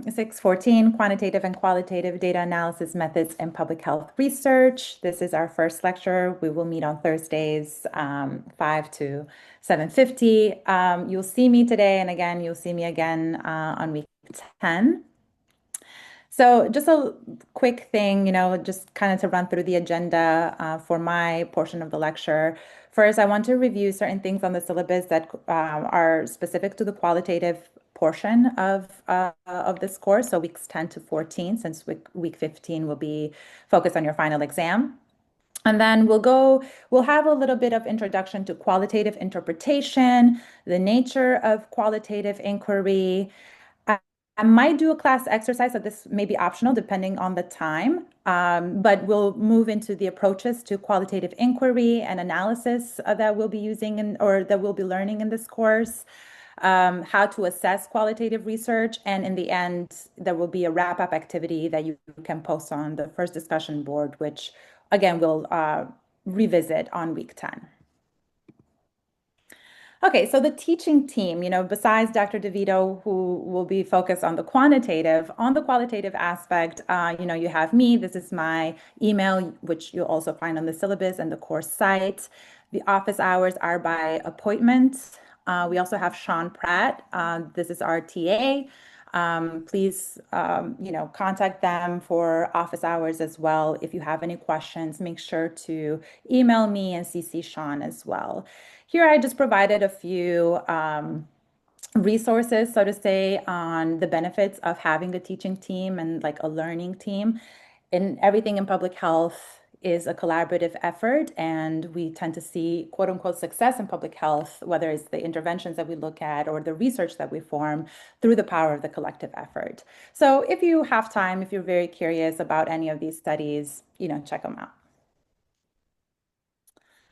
PUBH614, Quantitative and Qualitative Data Analysis Methods in Public Health Research. This is our first lecture. We will meet on Thursdays, 5 to 7:50. You'll see me today, and again, you'll see me again on week 10. So just a quick thing, just kind of to run through the agenda for my portion of the lecture. First, I want to review certain things on the syllabus that are specific to the qualitative portion of this course, so weeks 10 to 14, since week 15 will be focused on your final exam. And then we'll have a little bit of introduction to qualitative interpretation, the nature of qualitative inquiry. I might do a class exercise, so this may be optional depending on the time, but we'll move into the approaches to qualitative inquiry and analysis that we'll be using or that we'll be learning in this course, how to assess qualitative research, and in the end, there will be a wrap-up activity that you can post on the first discussion board, which again, we'll revisit on week 10. Okay, so the teaching team, besides Dr. DeVito, who will be focused on the qualitative aspect, you have me. This is my email, which you'll also find on the syllabus and the course site. The office hours are by appointment. We also have Sean Pratt. This is our TA. Please, contact them for office hours as well. If you have any questions, make sure to email me and CC Sean as well. Here, I just provided a few resources, so to say, on the benefits of having a teaching team and like a learning team. And everything in public health is a collaborative effort, and we tend to see quote unquote success in public health, whether it's the interventions that we look at or the research that we form through the power of the collective effort. So if you have time, if you're very curious about any of these studies, check them out.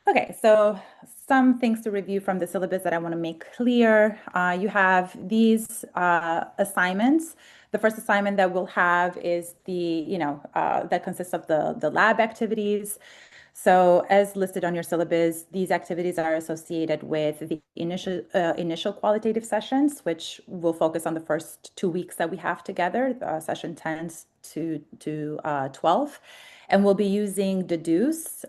Okay, so some things to review from the syllabus that I want to make clear. You have these assignments. The first assignment that we'll have is that consists of the lab activities. So as listed on your syllabus, these activities are associated with the initial qualitative sessions, which will focus on the first 2 weeks that we have together, session 10 to 12. And we'll be using Deduce.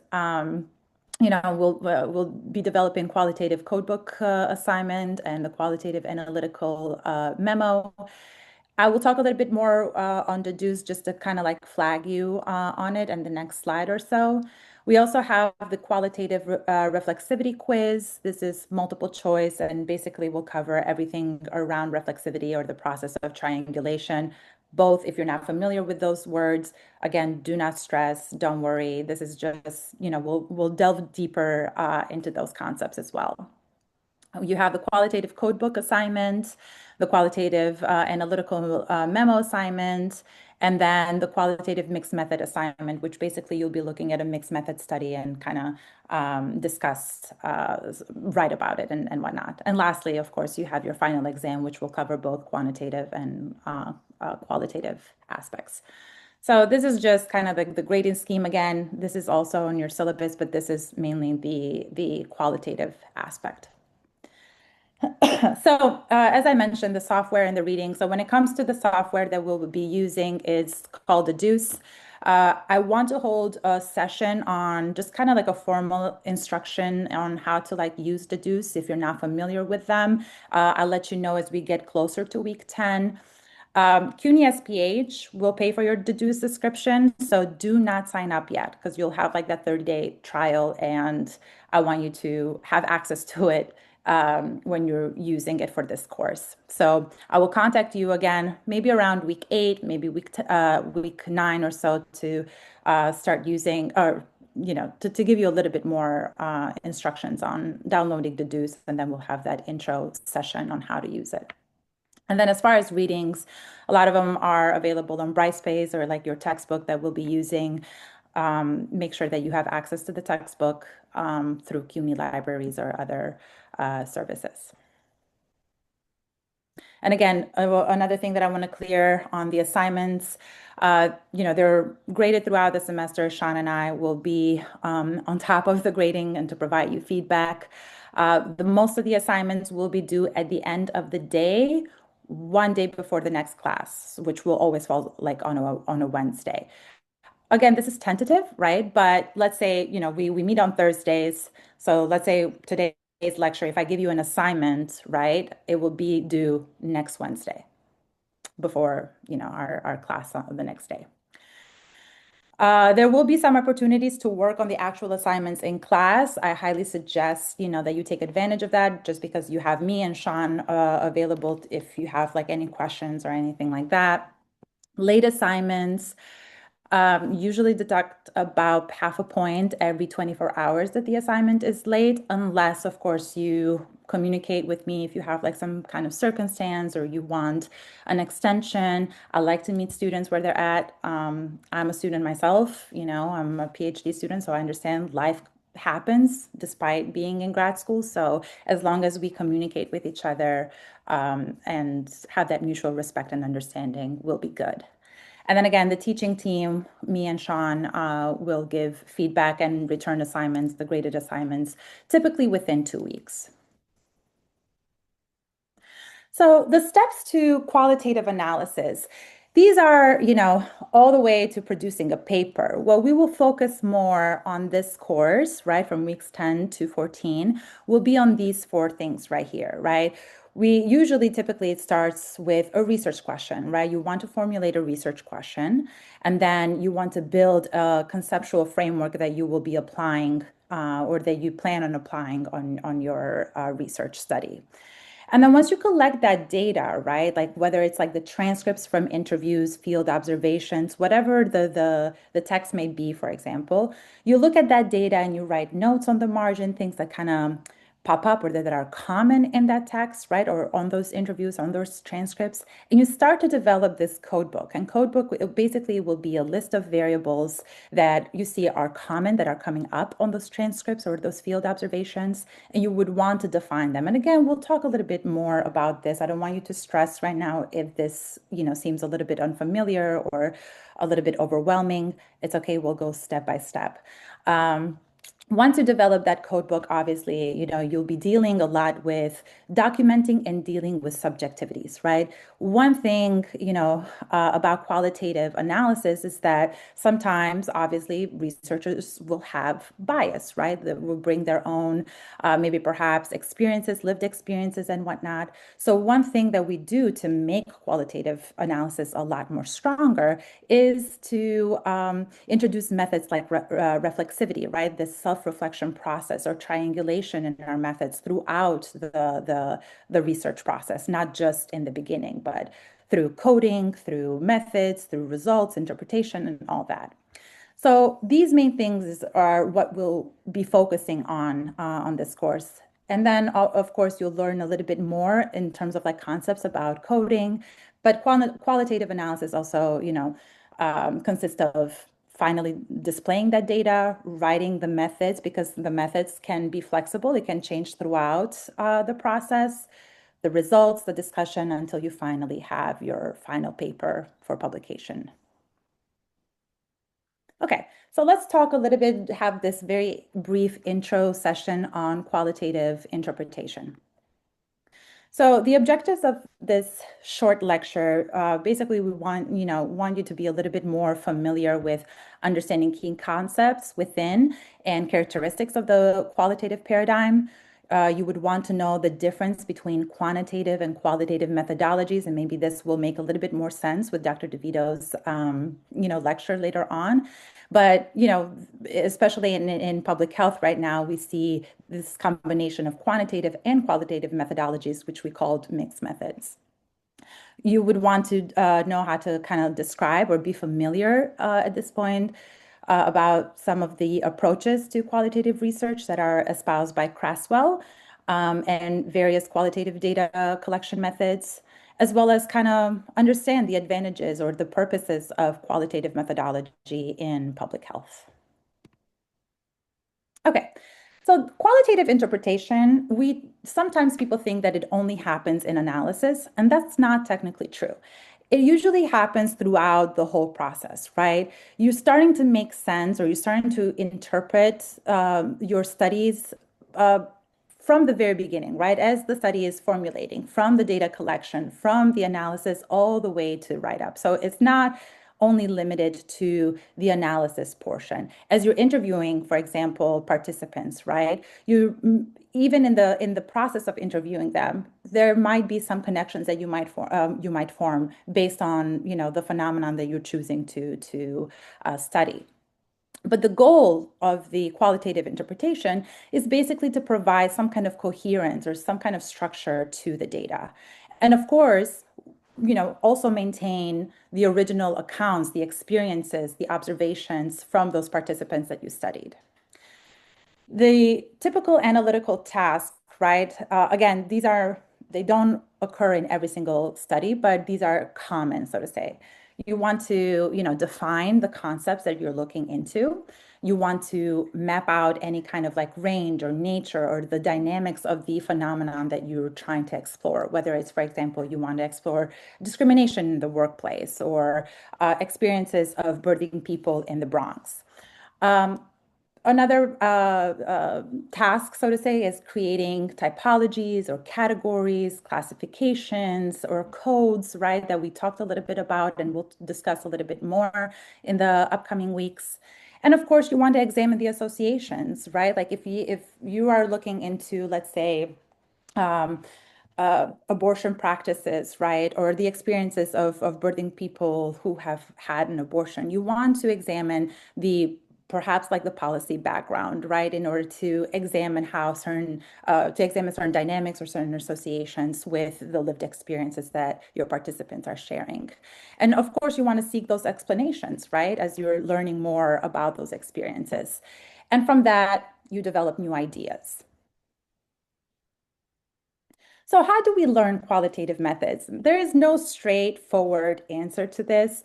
We'll be developing qualitative codebook assignment and the qualitative analytical memo. I will talk a little bit more on Deduce just to kind of like flag you on it and the next slide or so. We also have the qualitative reflexivity quiz. This is multiple choice and basically will cover everything around reflexivity or the process of triangulation. Both, if you're not familiar with those words, again, do not stress, don't worry. This is just, we'll delve deeper into those concepts as well. You have the qualitative codebook assignment, the qualitative analytical memo assignment, and then the qualitative mixed method assignment, which basically you'll be looking at a mixed method study and kind of discuss, write about it and whatnot. And lastly, of course, you have your final exam, which will cover both quantitative and qualitative aspects. So this is just kind of the grading scheme. Again, this is also on your syllabus, but this is mainly the qualitative aspect. So as I mentioned, the software and the reading. So when it comes to the software that we'll be using, it's called Deduce. I want to hold a session on just kind of like a formal instruction on how to like use Deduce if you're not familiar with them. I'll let you know as we get closer to week 10. CUNY SPH will pay for your Deduce subscription, so do not sign up yet because you'll have like that 30-day trial, and I want you to have access to it when you're using it for this course. So I will contact you again, maybe around week 8, maybe week 9 or so to start using, or to give you a little bit more instructions on downloading Deduce, and then we'll have that intro session on how to use it. And then as far as readings, a lot of them are available on Brightspace or like your textbook that we'll be using. Make sure that you have access to the textbook through CUNY libraries or other services. And again, another thing that I want to clear on the assignments, they're graded throughout the semester. Sean and I will be on top of the grading and to provide you feedback. Most of the assignments will be due at the end of the day one day before the next class, which will always fall like on a Wednesday. Again, this is tentative, right? But let's say, we meet on Thursdays. So let's say today's lecture, if I give you an assignment, right, it will be due next Wednesday before, our class on the next day. There will be some opportunities to work on the actual assignments in class. I highly suggest, that you take advantage of that just because you have me and Sean available if you have like any questions or anything like that. Late assignments, usually deduct about half a point every 24 hours that the assignment is late, unless, of course, you communicate with me if you have like some kind of circumstance or you want an extension. I like to meet students where they're at. I'm a student myself, I'm a PhD student, so I understand life happens despite being in grad school. So as long as we communicate with each other and have that mutual respect and understanding, we'll be good. And then again, the teaching team, me and Sean, will give feedback and return assignments, the graded assignments, typically within 2 weeks. So the steps to qualitative analysis, these are, all the way to producing a paper. Well, we will focus more on this course, right, from weeks 10 to 14, will be on these four things right here, right? We usually typically it starts with a research question, right? You want to formulate a research question, and then you want to build a conceptual framework that you will be applying or that you plan on applying on your research study. And then once you collect that data, right, like whether it's like the transcripts from interviews, field observations, whatever the text may be, for example, you look at that data and you write notes on the margin, things that kind of pop up or that are common in that text, right, or on those interviews, on those transcripts, and you start to develop this code book. And code book basically will be a list of variables that you see are common, that are coming up on those transcripts or those field observations, and you would want to define them. And again, we'll talk a little bit more about this. I don't want you to stress right now if this, seems a little bit unfamiliar or a little bit overwhelming. It's okay. We'll go step by step. Once you develop that code book, obviously, you'll be dealing a lot with documenting and dealing with subjectivities, right? One thing, about qualitative analysis is that sometimes, obviously, researchers will have bias, right? That will bring their own, maybe perhaps experiences, lived experiences and whatnot. So one thing that we do to make qualitative analysis a lot more stronger is to introduce methods like reflexivity, right? This self-reflection process or triangulation in our methods throughout the research process, not just in the beginning, but through coding, through methods, through results, interpretation, and all that. So these main things are what we'll be focusing on this course. And then, of course, you'll learn a little bit more in terms of like concepts about coding, but qualitative analysis also, consists of finally displaying that data, writing the methods, because the methods can be flexible. It can change throughout the process, the results, the discussion, until you finally have your final paper for publication. Okay, so let's talk a little bit, have this very brief intro session on qualitative interpretation. So the objectives of this short lecture, basically we want you to be a little bit more familiar with understanding key concepts within and characteristics of the qualitative paradigm. You would want to know the difference between quantitative and qualitative methodologies, and maybe this will make a little bit more sense with Dr. DeVito's, lecture later on. But, especially in public health right now, we see this combination of quantitative and qualitative methodologies, which we called mixed methods. You would want to know how to kind of describe or be familiar at this point about some of the approaches to qualitative research that are espoused by Creswell and various qualitative data collection methods, as well as kind of understand the advantages or the purposes of qualitative methodology in public health. Okay, so qualitative interpretation, sometimes people think that it only happens in analysis, and that's not technically true. It usually happens throughout the whole process, right? You're starting to make sense or you're starting to interpret your studies from the very beginning, right? As the study is formulating, from the data collection, from the analysis, all the way to write-up. So it's not only limited to the analysis portion. As you're interviewing, for example, participants, right? Even in the process of interviewing them, there might be some connections that you might form based on the phenomenon that you're choosing to study. But the goal of the qualitative interpretation is basically to provide some kind of coherence or some kind of structure to the data. And of course, also maintain the original accounts, the experiences, the observations from those participants that you studied. The typical analytical task, right? Again, they don't occur in every single study, but these are common, so to say. You want to, define the concepts that you're looking into. You want to map out any kind of like range or nature or the dynamics of the phenomenon that you're trying to explore, whether it's, for example, you want to explore discrimination in the workplace or experiences of birthing people in the Bronx. Another task, so to say, is creating typologies or categories, classifications, or codes, right, that we talked a little bit about and we'll discuss a little bit more in the upcoming weeks. And of course, you want to examine the associations, right? Like if you are looking into, let's say, um, abortion practices, right? Or the experiences of birthing people who have had an abortion. You want to examine perhaps like the policy background, right? In order to examine to examine certain dynamics or certain associations with the lived experiences that your participants are sharing. And of course, you want to seek those explanations, right? As you're learning more about those experiences. And from that, you develop new ideas. So, how do we learn qualitative methods? There is no straightforward answer to this.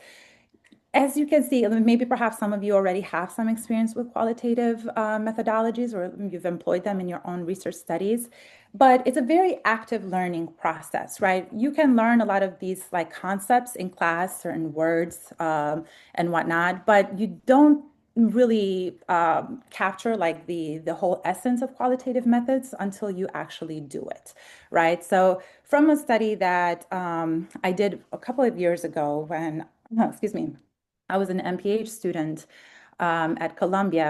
As you can see, maybe perhaps some of you already have some experience with qualitative methodologies or you've employed them in your own research studies, but it's a very active learning process, right? You can learn a lot of these like concepts in class, certain words and whatnot, but you don't really capture like the whole essence of qualitative methods until you actually do it, right? So from a study that I did a couple of years ago when, excuse me, I was an MPH student at Columbia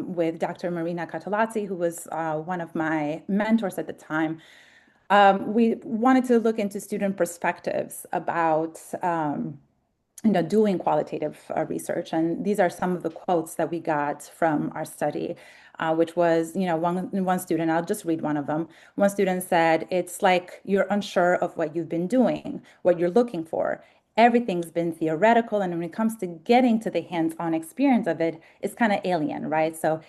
with Dr. Marina Catalazzi, who was one of my mentors at the time. We wanted to look into student perspectives about doing qualitative research. And these are some of the quotes that we got from our study, which was, one student, I'll just read one of them. One student said, "It's like you're unsure of what you've been doing, what you're looking for. Everything's been theoretical. And when it comes to getting to the hands-on experience of it, it's kind of alien, right? So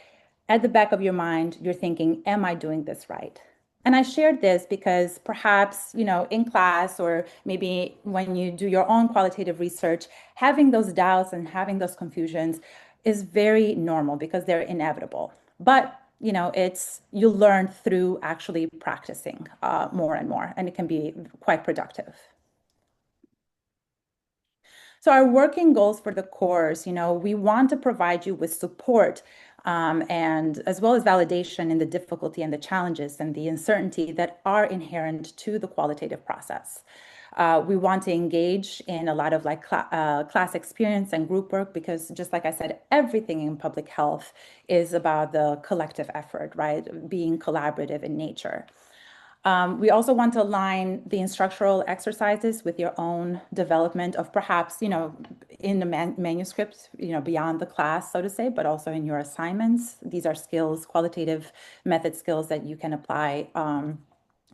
at the back of your mind, you're thinking, am I doing this right?" And I shared this because perhaps, in class or maybe when you do your own qualitative research, having those doubts and having those confusions is very normal because they're inevitable. But, you learn through actually practicing more and more, and it can be quite productive. So our working goals for the course, we want to provide you with support and as well as validation in the difficulty and the challenges and the uncertainty that are inherent to the qualitative process. We want to engage in a lot of like class experience and group work because just like I said, everything in public health is about the collective effort, right? Being collaborative in nature. We also want to align the instructional exercises with your own development of perhaps, in the manuscript, beyond the class, so to say, but also in your assignments. These are skills, qualitative method skills that you can apply,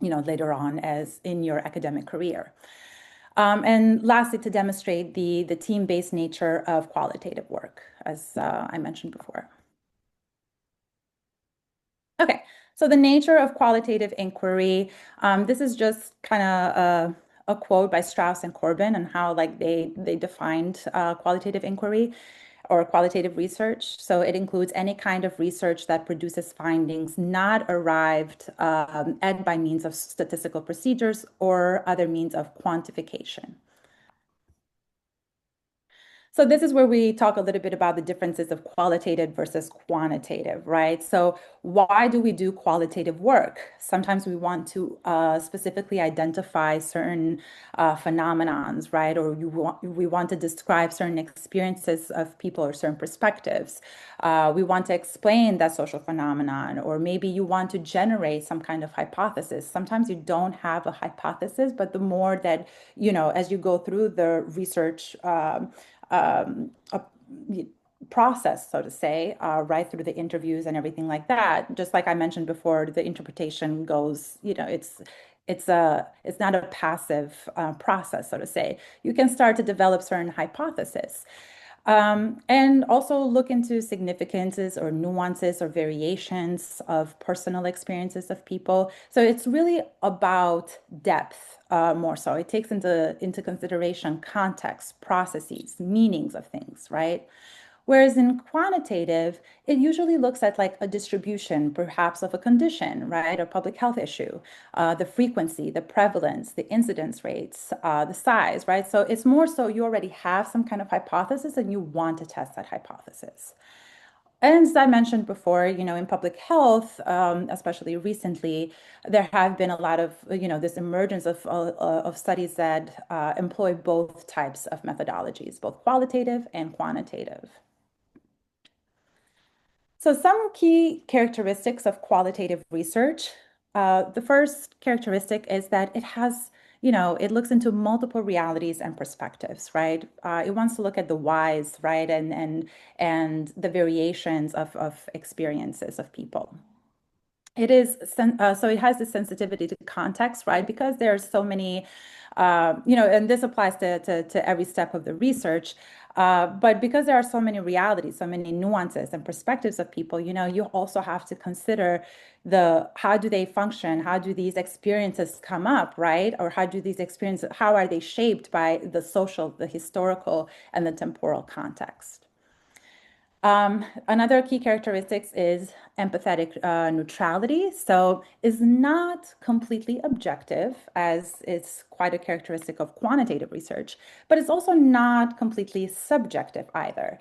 later on as in your academic career. And lastly, to demonstrate the team-based nature of qualitative work, as I mentioned before. Okay, so the nature of qualitative inquiry, this is just kind of a quote by Strauss and Corbin and how like they defined qualitative inquiry or qualitative research. So it includes any kind of research that produces findings not arrived at by means of statistical procedures or other means of quantification. So this is where we talk a little bit about the differences of qualitative versus quantitative, right? So why do we do qualitative work? Sometimes we want to specifically identify certain phenomenons, right? Or we want to describe certain experiences of people or certain perspectives. We want to explain that social phenomenon, or maybe you want to generate some kind of hypothesis. Sometimes you don't have a hypothesis, but the more that, as you go through the research, a process, so to say, right through the interviews and everything like that. Just like I mentioned before, the interpretation goes, it's not a passive process, so to say. You can start to develop certain hypotheses. And also look into significances or nuances or variations of personal experiences of people. So it's really about depth, more so. It takes into consideration context, processes, meanings of things, right? Whereas in quantitative, it usually looks at like a distribution, perhaps of a condition, right? A public health issue, the frequency, the prevalence, the incidence rates, the size, right? So it's more so you already have some kind of hypothesis and you want to test that hypothesis. And as I mentioned before, in public health, especially recently, there have been a lot of, this emergence of studies that employ both types of methodologies, both qualitative and quantitative. So some key characteristics of qualitative research. The first characteristic is that it looks into multiple realities and perspectives, right? It wants to look at the whys, right, and the variations of experiences of people. So it has the sensitivity to context, right? Because there's so many, and this applies to every step of the research. But because there are so many realities, so many nuances and perspectives of people, you also have to consider how do they function? How do these experiences come up, right? Or how are they shaped by the social, the historical, and the temporal context? Another key characteristics is empathetic neutrality. So is not completely objective, as it's quite a characteristic of quantitative research, but it's also not completely subjective either.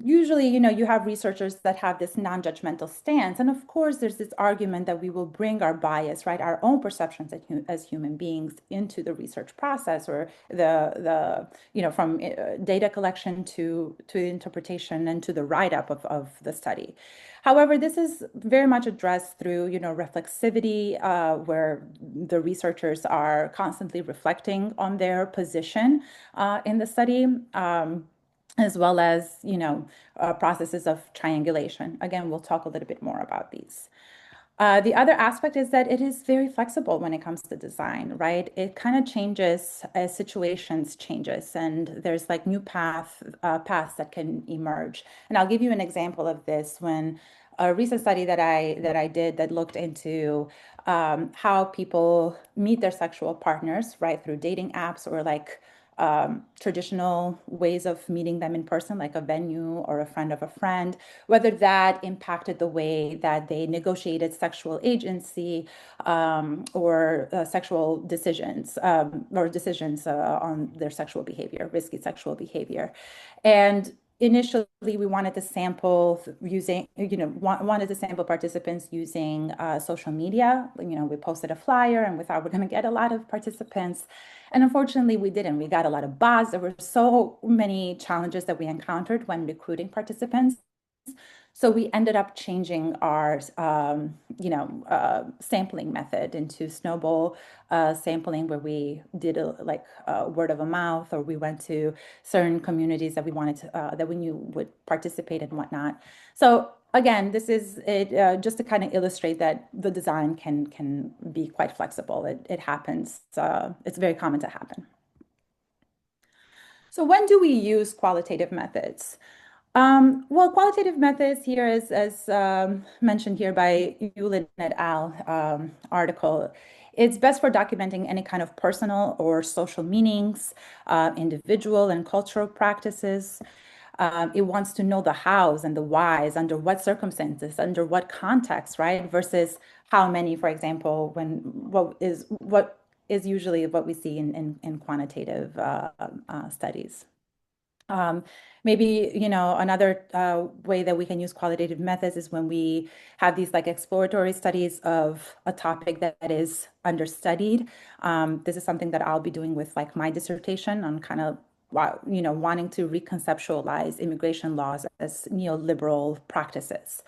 Usually, you have researchers that have this non-judgmental stance. And of course, there's this argument that we will bring our bias, right, our own perceptions as human beings into the research process, or from data collection to interpretation and to the write-up of the study. However, this is very much addressed through, reflexivity, where the researchers are constantly reflecting on their position in the study. As well as, processes of triangulation. Again, we'll talk a little bit more about these. The other aspect is that it is very flexible when it comes to design, right? It kind of changes as situations changes, and there's like new paths that can emerge. And I'll give you an example of this when a recent study that I did that looked into how people meet their sexual partners, right, through dating apps or like traditional ways of meeting them in person, like a venue or a friend of a friend, whether that impacted the way that they negotiated sexual agency or sexual decisions or decisions on their sexual behavior, risky sexual behavior. And initially, we wanted to sample using, wanted to sample participants using social media. We posted a flyer and we thought we're going to get a lot of participants. And unfortunately, we didn't. We got a lot of bots. There were so many challenges that we encountered when recruiting participants. So we ended up changing our, sampling method into snowball sampling, where we did word of a mouth, or we went to certain communities that we wanted to, that we knew would participate and whatnot. So again, this is it just to kind of illustrate that the design can be quite flexible. It happens. It's very common to happen. So when do we use qualitative methods? Well, qualitative methods here, as mentioned here by Yulin et al. Article, it's best for documenting any kind of personal or social meanings, individual and cultural practices. It wants to know the hows and the whys, under what circumstances, under what context, right? Versus how many, for example, what is usually what we see in quantitative studies. Um, Maybe, another way that we can use qualitative methods is when we have these like exploratory studies of a topic that is understudied. This is something that I'll be doing with like my dissertation on kind of, wanting to reconceptualize immigration laws as neoliberal practices.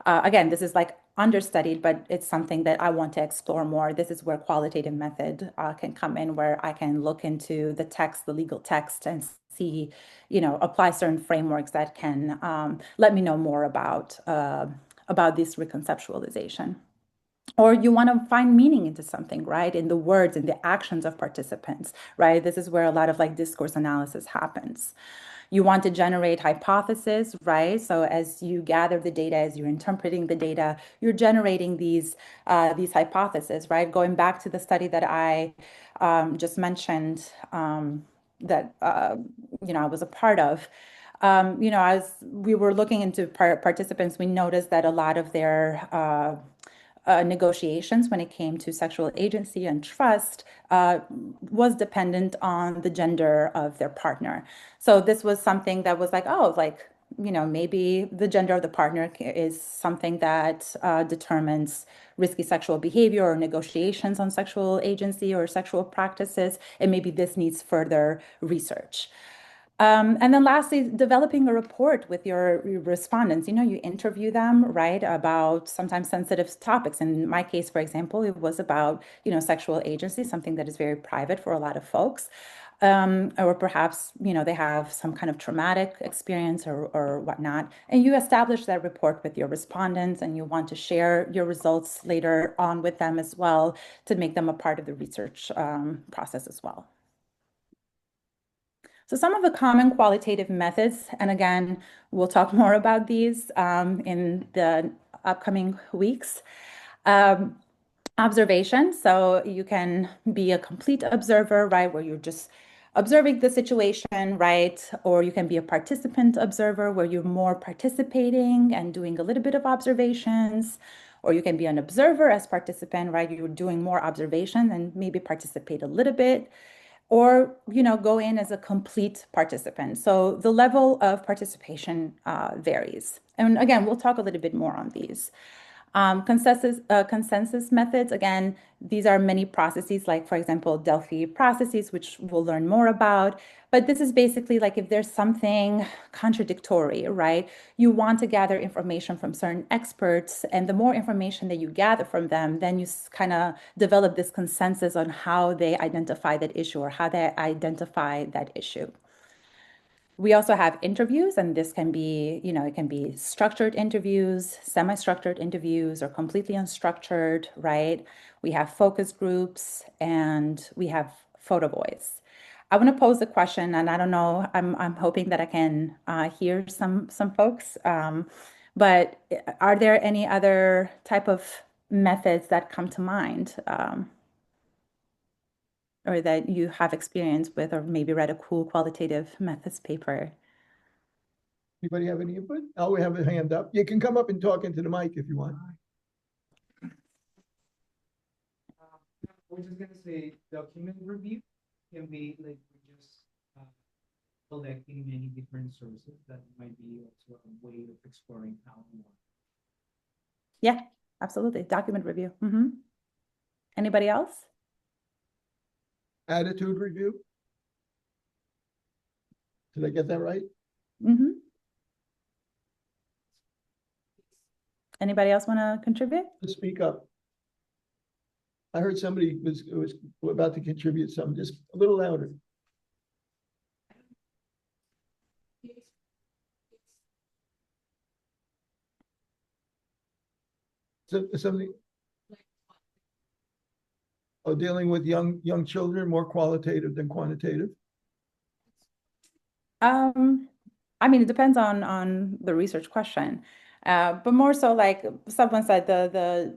Again, this is like understudied, but it's something that I want to explore more. This is where qualitative method can come in, where I can look into the text, the legal text, and see, apply certain frameworks that can let me know more about this reconceptualization. Or you want to find meaning into something, right? In the words and the actions of participants, right? This is where a lot of like discourse analysis happens. You want to generate hypotheses, right? So as you gather the data, as you're interpreting the data, you're generating these hypotheses, right? Going back to the study that I just mentioned, that I was a part of. As we were looking into participants, we noticed that a lot of their negotiations when it came to sexual agency and trust was dependent on the gender of their partner. So this was something that was like, oh, like, maybe the gender of the partner is something that determines risky sexual behavior or negotiations on sexual agency or sexual practices, and maybe this needs further research. And then lastly, developing a report with your respondents. You interview them, right, about sometimes sensitive topics. In my case, for example, it was about, sexual agency, something that is very private for a lot of folks. Or perhaps, they have some kind of traumatic experience or whatnot. And you establish that report with your respondents, and you want to share your results later on with them as well to make them a part of the research process as well. So some of the common qualitative methods, and again, we'll talk more about these in the upcoming weeks. Um, Observation. So you can be a complete observer, right, where you're just observing the situation, right? Or you can be a participant observer where you're more participating and doing a little bit of observations. Or you can be an observer as participant, right? You're doing more observation and maybe participate a little bit, or go in as a complete participant. So the level of participation varies. And again, we'll talk a little bit more on these. Consensus methods, again, these are many processes, like, for example, Delphi processes, which we'll learn more about. But this is basically like if there's something contradictory, right? You want to gather information from certain experts, and the more information that you gather from them, then you kind of develop this consensus on how they identify that issue or how they identify that issue. We also have interviews, and this can be, it can be structured interviews, semi-structured interviews, or completely unstructured, right? We have focus groups, and we have photo voice. I want to pose a question, and I don't know, I'm hoping that I can hear some folks. But are there any other type of methods that come to mind, or that you have experience with, or maybe read a cool qualitative methods paper? Anybody have any input? Oh, we have a hand up. You can come up and talk into the mic if you want. I was just gonna say document review can be like we're just collecting many different sources that might be also a way of exploring how we want. Yeah, absolutely. Document review. Anybody else? Attitude review. Did I get that right? Anybody else want to contribute? Speak up. I heard somebody was about to contribute something. Just a little louder. So, something. Oh, dealing with young children, more qualitative than quantitative. I mean, it depends on the research question, but more so like someone said the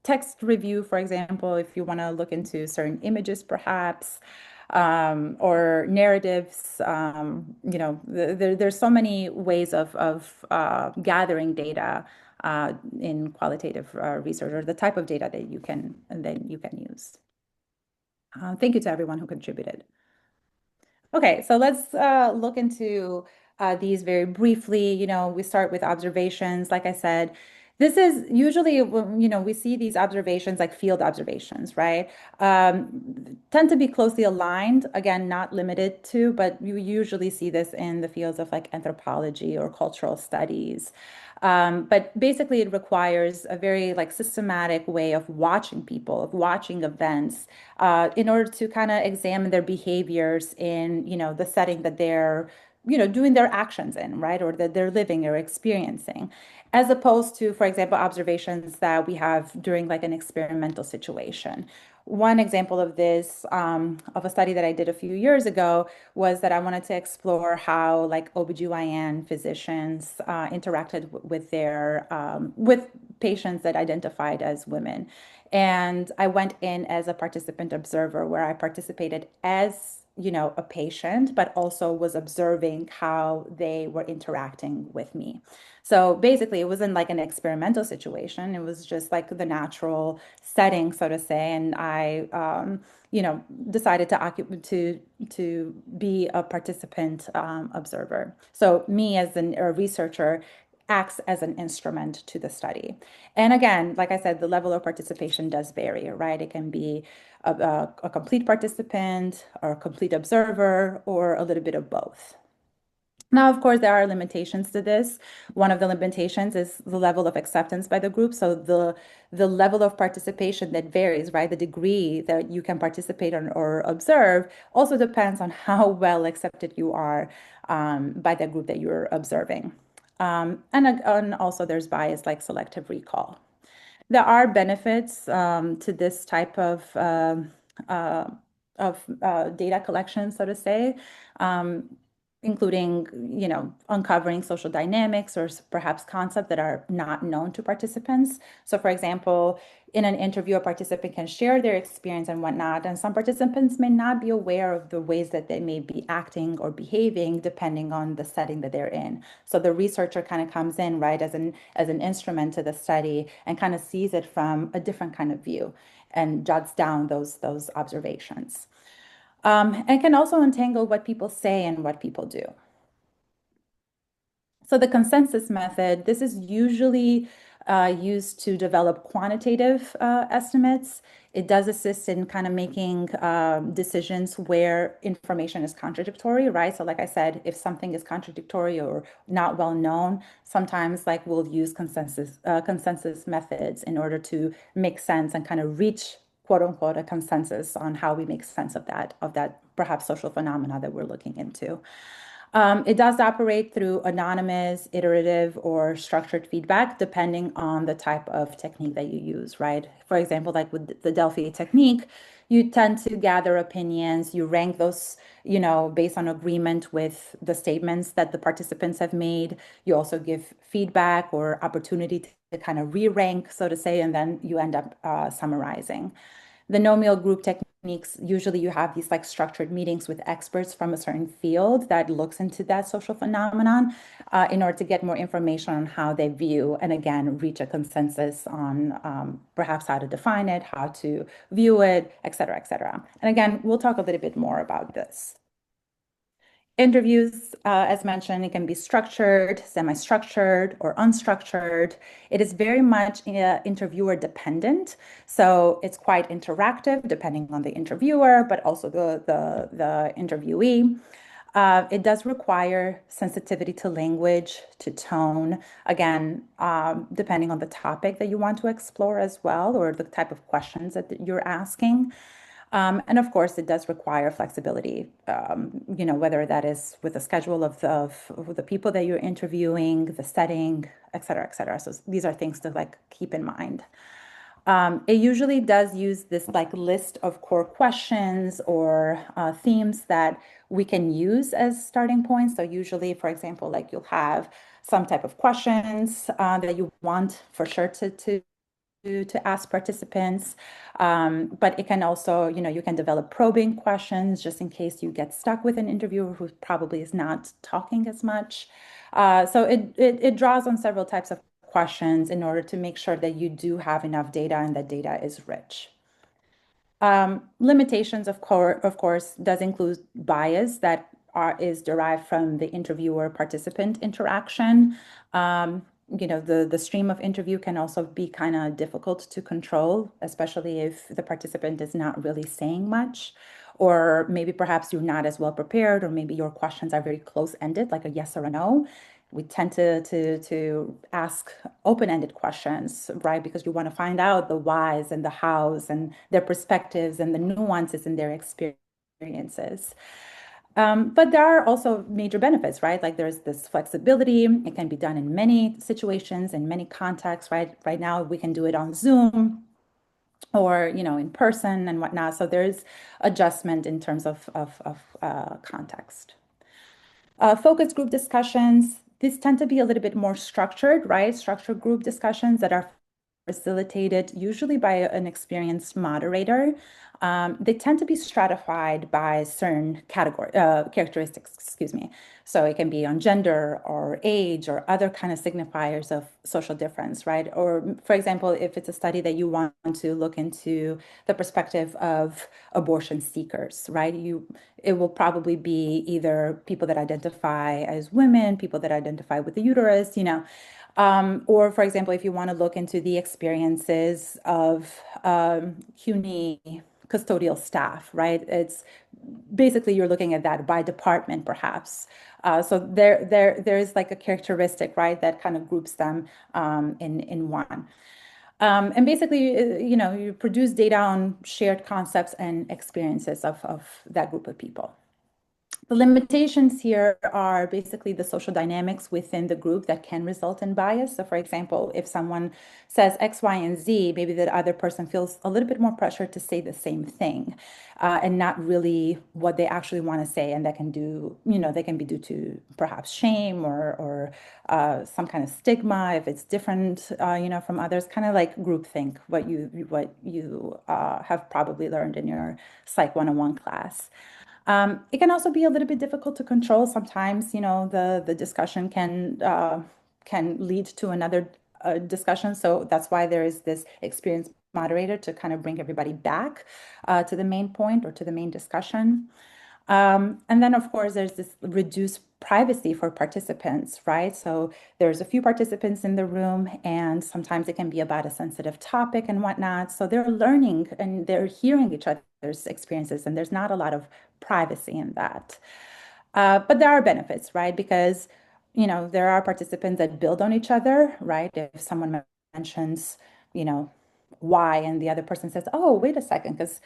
text review, for example, if you want to look into certain images, perhaps, or narratives. There's so many ways of gathering data in qualitative research, or the type of data that you can use. Thank you to everyone who contributed. Okay, so let's look into these very briefly. We start with observations. Like I said, this is usually, we see these observations like field observations, right? Tend to be closely aligned, again, not limited to, but you usually see this in the fields of like anthropology or cultural studies. But basically, it requires a very like systematic way of watching people, of watching events, in order to kind of examine their behaviors in, the setting that they're, doing their actions in, right? Or that they're living or experiencing, as opposed to, for example, observations that we have during like an experimental situation. One example of this, of a study that I did a few years ago, was that I wanted to explore how like OBGYN physicians interacted with their with patients that identified as women. And I went in as a participant observer where I participated as, a patient, but also was observing how they were interacting with me. So basically, it wasn't like an experimental situation. It was just like the natural setting, so to say. And I, decided to occupy to be a participant observer. So me as a researcher acts as an instrument to the study. And again, like I said, the level of participation does vary, right? It can be a complete participant or a complete observer or a little bit of both. Now, of course, there are limitations to this. One of the limitations is the level of acceptance by the group. So the level of participation that varies, right? The degree that you can participate on or observe also depends on how well accepted you are by the group that you're observing. And also there's bias like selective recall. There are benefits to this type uh, of data collection, so to say, um, including, uncovering social dynamics or perhaps concepts that are not known to participants. So, for example, in an interview, a participant can share their experience and whatnot, and some participants may not be aware of the ways that they may be acting or behaving depending on the setting that they're in. So the researcher kind of comes in, right, as an instrument to the study and kind of sees it from a different kind of view and jots down those observations. And can also untangle what people say and what people do. So the consensus method, this is usually used to develop quantitative estimates. It does assist in kind of making decisions where information is contradictory, right? So like I said, if something is contradictory or not well known, sometimes like we'll use consensus methods in order to make sense and kind of reach quote unquote a consensus on how we make sense of that perhaps social phenomena that we're looking into. It does operate through anonymous, iterative, or structured feedback, depending on the type of technique that you use, right? For example, like with the Delphi technique, you tend to gather opinions, you rank those, based on agreement with the statements that the participants have made. You also give feedback or opportunity to kind of re-rank, so to say, and then you end up summarizing. The nomial group techniques, usually you have these like structured meetings with experts from a certain field that looks into that social phenomenon in order to get more information on how they view and again reach a consensus on perhaps how to define it, how to view it, et cetera, et cetera. And again, we'll talk a little bit more about this. Interviews, as mentioned, it can be structured, semi-structured, or unstructured. It is very much interviewer dependent. So it's quite interactive depending on the interviewer, but also the interviewee. It does require sensitivity to language, to tone, again, depending on the topic that you want to explore as well, or the type of questions that you're asking. And of course, it does require flexibility, whether that is with the schedule of the people that you're interviewing, the setting, et cetera, et cetera. So these are things to like keep in mind. It usually does use this like list of core questions or themes that we can use as starting points. So usually, for example, like you'll have some type of questions that you want for sure to ask participants. But it can also, you can develop probing questions just in case you get stuck with an interviewer who probably is not talking as much. So it draws on several types of questions in order to make sure that you do have enough data and that data is rich. Limitations, of course, does include bias that is derived from the interviewer-participant interaction. The stream of interview can also be kind of difficult to control, especially if the participant is not really saying much, or maybe perhaps you're not as well prepared, or maybe your questions are very close-ended, like a yes or a no. We tend to ask open-ended questions, right? Because you want to find out the whys and the hows and their perspectives and the nuances in their experiences. But there are also major benefits, right? Like there's this flexibility. It can be done in many situations, in many contexts, right? Right now, we can do it on Zoom or, in person and whatnot. So there's adjustment in terms of context. Focus group discussions, these tend to be a little bit more structured, right? Structured group discussions that are facilitated usually by an experienced moderator. They tend to be stratified by certain characteristics, excuse me. So it can be on gender or age or other kind of signifiers of social difference, right? Or for example, if it's a study that you want to look into the perspective of abortion seekers, right? It will probably be either people that identify as women, people that identify with the uterus, or for example, if you want to look into the experiences of CUNY custodial staff, right? It's basically you're looking at that by department, perhaps. So there is like a characteristic, right, that kind of groups them in one. And basically, you produce data on shared concepts and experiences of that group of people. The limitations here are basically the social dynamics within the group that can result in bias. So for example, if someone says X, Y, and Z, maybe the other person feels a little bit more pressure to say the same thing and not really what they actually want to say. And that can they can be due to perhaps shame or some kind of stigma if it's different, from others, kind of like groupthink, what you have probably learned in your Psych 101 class. It can also be a little bit difficult to control. Sometimes, the discussion can lead to another discussion. So that's why there is this experienced moderator to kind of bring everybody back to the main point or to the main discussion. And then, of course, there's this reduced privacy for participants, right? So there's a few participants in the room, and sometimes it can be about a sensitive topic and whatnot. So they're learning and they're hearing each other's experiences, and there's not a lot of privacy in that. But there are benefits, right? Because, there are participants that build on each other, right? If someone mentions, why, and the other person says, oh, wait a second, because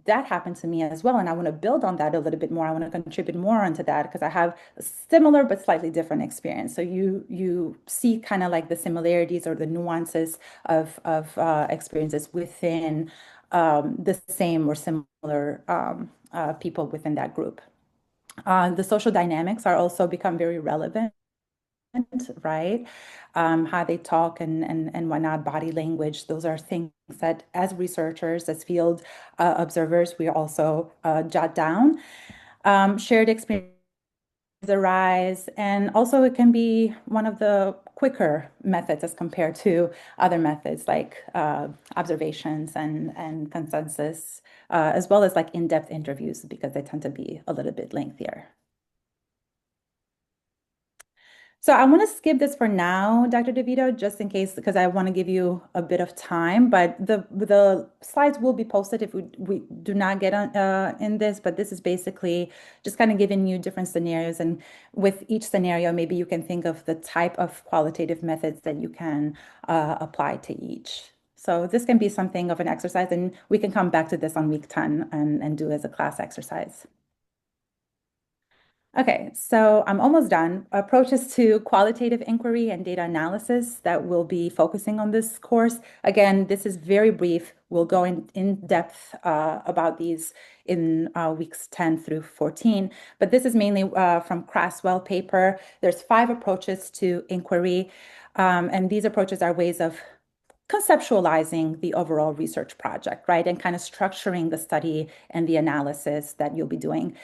that happened to me as well. And I want to build on that a little bit more. I want to contribute more onto that because I have a similar but slightly different experience. So you see kind of like the similarities or the nuances of experiences within the same or similar people within that group. The social dynamics are also become very relevant, right? How they talk and whatnot, body language, those are things that as researchers, as field observers, we also jot down. Shared experience arise, and also it can be one of the quicker methods as compared to other methods like observations and consensus, as well as like in-depth interviews because they tend to be a little bit lengthier. So I want to skip this for now, Dr. DeVito, just in case, because I want to give you a bit of time. But the slides will be posted if we do not get on in this. But this is basically just kind of giving you different scenarios, and with each scenario, maybe you can think of the type of qualitative methods that you can apply to each. So this can be something of an exercise, and we can come back to this on week 10 and do as a class exercise. Okay, so I'm almost done. Approaches to qualitative inquiry and data analysis that we'll be focusing on this course. Again, this is very brief. We'll go in depth about these in weeks 10 through 14, but this is mainly from Craswell paper. There's 5 approaches to inquiry, and these approaches are ways of conceptualizing the overall research project, right? And kind of structuring the study and the analysis that you'll be doing.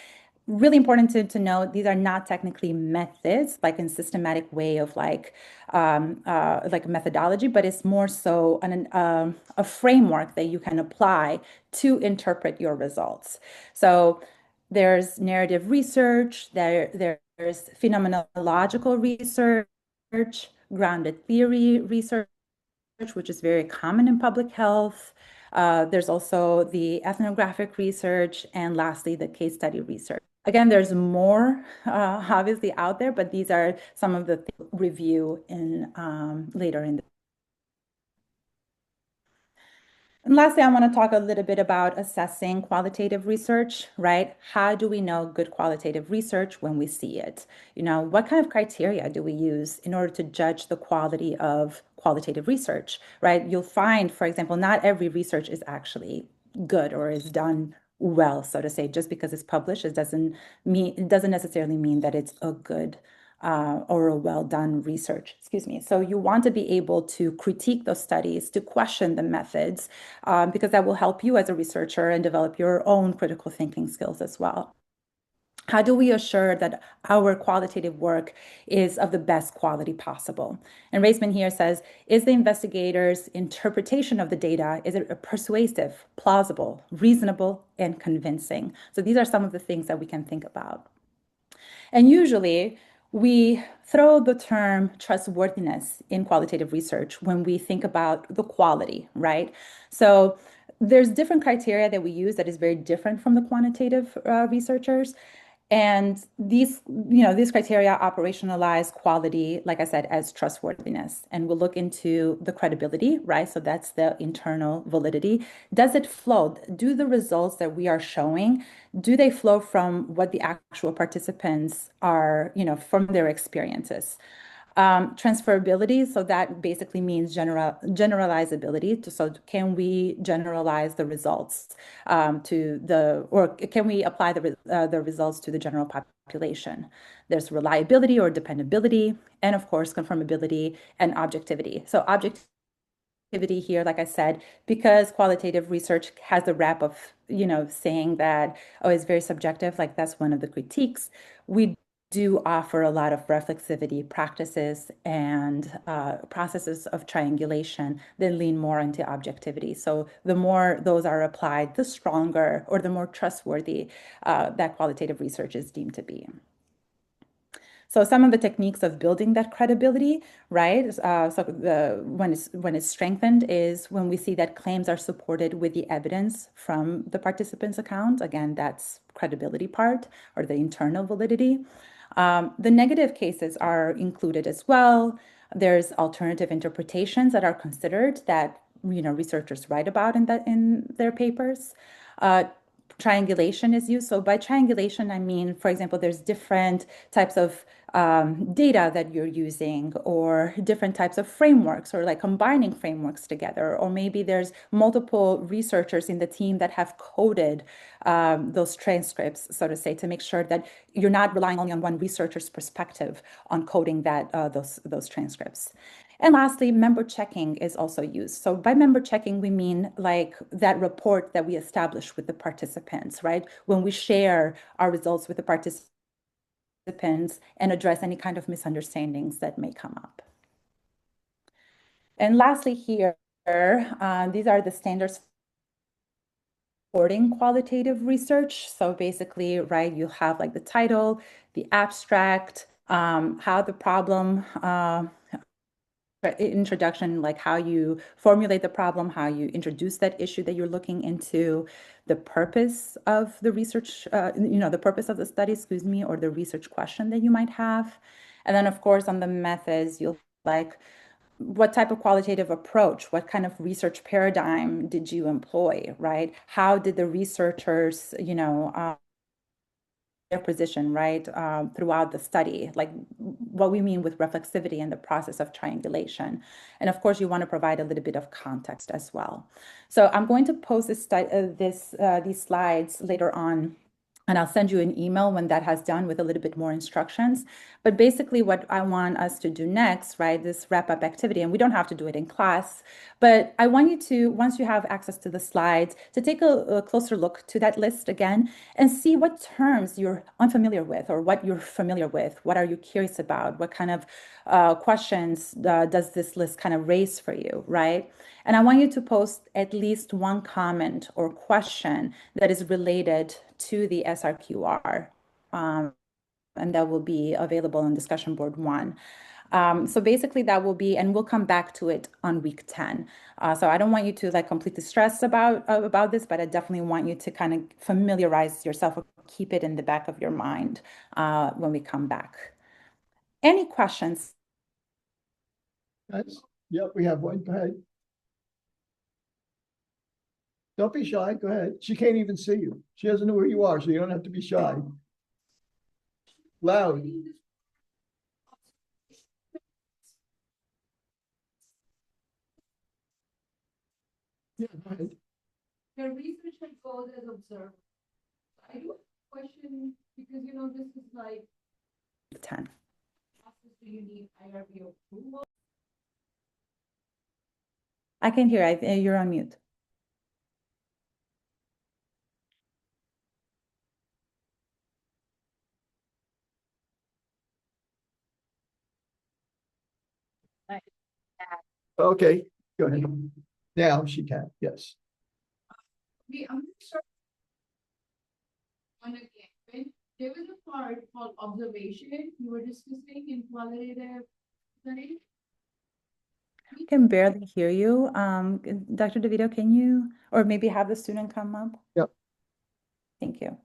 really important to note, these are not technically methods, like in systematic way of like methodology, but it's more so a framework that you can apply to interpret your results. So there's narrative research, there's phenomenological research, grounded theory research, which is very common in public health. There's also the ethnographic research, and lastly, the case study research. Again, there's more obviously out there, but these are some of the review in later in the. And lastly, I want to talk a little bit about assessing qualitative research, right? How do we know good qualitative research when we see it? You know, what kind of criteria do we use in order to judge the quality of qualitative research, right? You'll find, for example, not every research is actually good or is done well, so to say. Just because it's published, it doesn't necessarily mean that it's a good or a well-done research, excuse me. So you want to be able to critique those studies, to question the methods, because that will help you as a researcher and develop your own critical thinking skills as well. How do we assure that our qualitative work is of the best quality possible? And Raisman here says, is the investigator's interpretation of the data, is it persuasive, plausible, reasonable, and convincing? So these are some of the things that we can think about. And usually we throw the term trustworthiness in qualitative research when we think about the quality, right? So there's different criteria that we use that is very different from the quantitative researchers. And these criteria operationalize quality, like I said, as trustworthiness. And we'll look into the credibility, right? So that's the internal validity. Does it flow? Do the results that we are showing, do they flow from what the actual participants are, from their experiences? Transferability, so that basically means generalizability. So can we generalize the results or can we apply the results to the general population? There's reliability or dependability, and of course, conformability and objectivity. So objectivity here, like I said, because qualitative research has the rap of, saying that, oh, it's very subjective, like that's one of the critiques. We do offer a lot of reflexivity practices and processes of triangulation that lean more into objectivity. So the more those are applied, the stronger or the more trustworthy that qualitative research is deemed to be. So some of the techniques of building that credibility, right? When it's strengthened is when we see that claims are supported with the evidence from the participant's account. Again, that's credibility part or the internal validity. The negative cases are included as well. There's alternative interpretations that are considered that researchers write about in their papers. Triangulation is used. So by triangulation, I mean, for example, there's different types of data that you're using or different types of frameworks or like combining frameworks together. Or maybe there's multiple researchers in the team that have coded those transcripts, so to say, to make sure that you're not relying only on one researcher's perspective on coding those transcripts. And lastly, member checking is also used. So by member checking, we mean like that report that we establish with the participants, right? When we share our results with the participants and address any kind of misunderstandings that may come up. And lastly here, these are the standards supporting qualitative research. So basically, right, you have like the title, the abstract, how the problem, introduction, like how you formulate the problem, how you introduce that issue that you're looking into, the purpose of the research, the purpose of the study, excuse me, or the research question that you might have. And then of course, on the methods, you'll like, what type of qualitative approach, what kind of research paradigm did you employ, right? How did the researchers, their position, right, throughout the study, like what we mean with reflexivity and the process of triangulation. And of course, you want to provide a little bit of context as well. So I'm going to post these slides later on And I'll send you an email when that has done with a little bit more instructions. But basically what I want us to do next, right, this wrap up activity, and we don't have to do it in class, but I want you to, once you have access to the slides, to take a closer look to that list again and see what terms you're unfamiliar with or what you're familiar with. What are you curious about? What kind of questions does this list kind of raise for you, right? And I want you to post at least one comment or question that is related to the SRQR. And that will be available on discussion board 1. So basically that will be, and we'll come back to it on week 10. So I don't want you to like completely stress about this, but I definitely want you to kind of familiarize yourself or keep it in the back of your mind when we come back. Any questions? Guys? Yep, we have one. Go ahead. Don't be shy. Go ahead. She can't even see you. She doesn't know where you are, so you don't have to be shy. Loud. Yeah, go ahead. Your research and goals as observer. I do have a question because this is like 10. do you need IRB approval? I can hear. You're on mute. Okay, go ahead. Now she can, yes. I'm sorry. One again, there was a part called observation you were discussing in qualitative study. I can barely hear you. Dr. DeVito, can you, or maybe have the student come up? Yep. Thank you.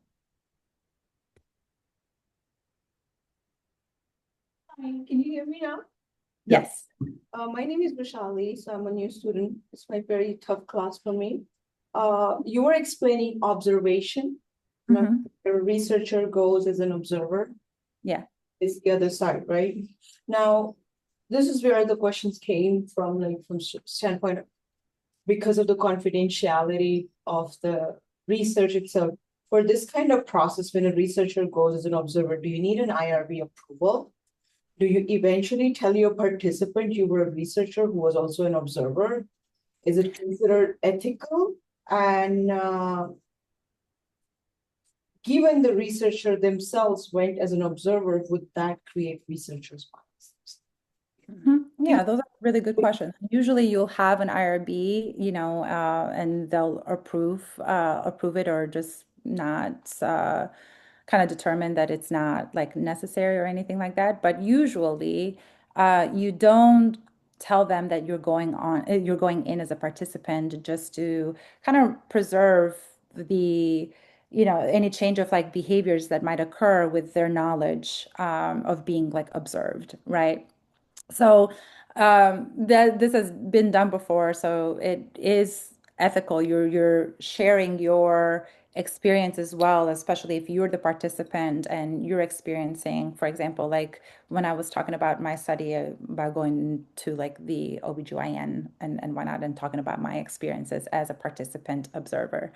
Hi, can you hear me now? Yes. My name is Vishali, so I'm a new student. It's my very tough class for me. You were explaining observation. Mhm. A researcher goes as an observer. Yeah. It's the other side, right? Now, this is where the questions came from, like from standpoint of, because of the confidentiality of the research itself. For this kind of process, when a researcher goes as an observer, do you need an IRB approval? Do you eventually tell your participant you were a researcher who was also an observer? Is it considered ethical? And given the researcher themselves went as an observer, would that create researchers' biases? Yeah, those are really good questions. Usually you'll have an IRB, and they'll approve it or just not kind of determine that it's not like necessary or anything like that. But usually you don't tell them that you're going in as a participant just to kind of preserve the any change of like behaviors that might occur with their knowledge of being like observed, right? So that this has been done before, so it is ethical. You're sharing your experience as well, especially if you're the participant and you're experiencing, for example, like when I was talking about my study about going to like the OBGYN and whatnot and talking about my experiences as a participant observer.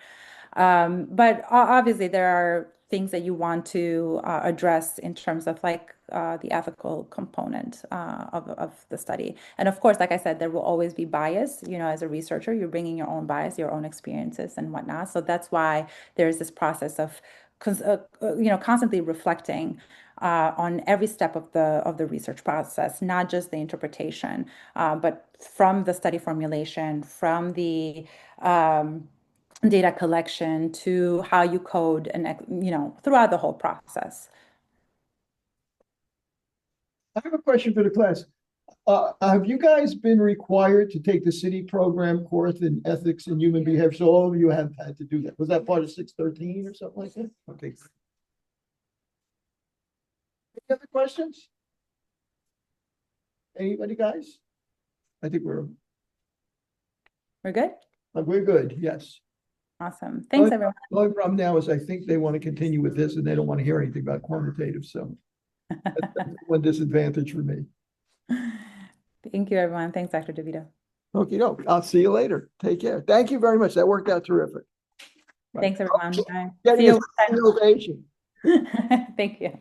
But obviously, there are things that you want to address in terms of like the ethical component of the study. And of course, like I said, there will always be bias. As a researcher, you're bringing your own bias, your own experiences and whatnot. So that's why there's this process of constantly reflecting on every step of the research process, not just the interpretation, but from the study formulation, from the data collection to how you code and throughout the whole process. I have a question for the class. Have you guys been required to take the city program course in ethics and human behavior? So all of you have had to do that. Was that part of 613 or something like that? Okay. Any other questions? Anybody, guys? I think we're good. We're good. Yes. Awesome. Thanks, everyone. The only problem now is I think they want to continue with this and they don't want to hear anything about quantitative. So that's one disadvantage for me. Thank you, everyone. Thanks, Dr. DeVito. Okay, no, I'll see you later. Take care. Thank you very much. That worked out terrific. Right. Thanks, everyone. Bye. Getting See a you. standing ovation. Thank you.